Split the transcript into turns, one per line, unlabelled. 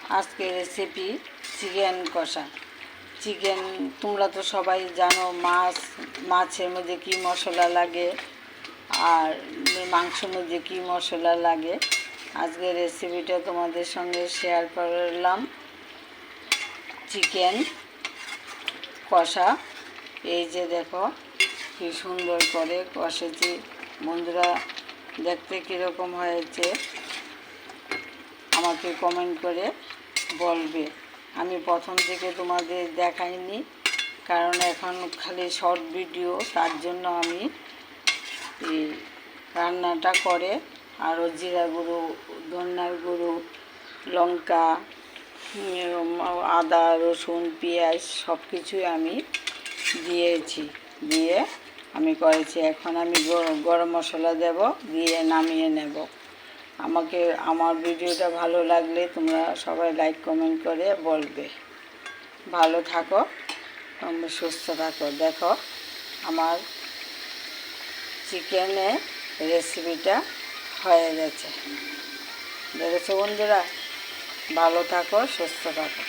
আজকে recipe chicken কষা। Chicken তোমরা তো সবাই জানো, মাছের মধ্যে কী মশলা লাগে আর মাংসের মধ্যে কী মশলা লাগে। আজকে রেসিপিটা তোমাদের সঙ্গে শেয়ার করলাম। চিকেন কষা, এই যে দেখো কি সুন্দর করে কষেছি। বন্ধুরা, দেখতে কীরকম হয়েছে আমাকে কমেন্ট করে বলবে। আমি প্রথম থেকে তোমাদের দেখাইনি, কারণ এখন খালি শর্ট ভিডিও, তার জন্য আমি এই রান্নাটা করে আরও জিরা গুঁড়ো, ধনিয়ার গুঁড়ো, লঙ্কা, আদা, রসুন, পেঁয়াজ সব কিছুই আমি দিয়েছি, দিয়ে আমি করেছি। এখন আমি গরম মশলা দেব, দিয়ে নামিয়ে নেব। আমার ভিডিওটা ভালো লাগলে তোমরা সবাই লাইক কমেন্ট করে বলবে। ভালো থাকো, তোমরা সুস্থ থাকো। দেখো আমার চিকেনের রেসিপিটা হয়ে গেছে। দেখেছো বন্ধুরা? ভালো থাকো, সুস্থ থাকো।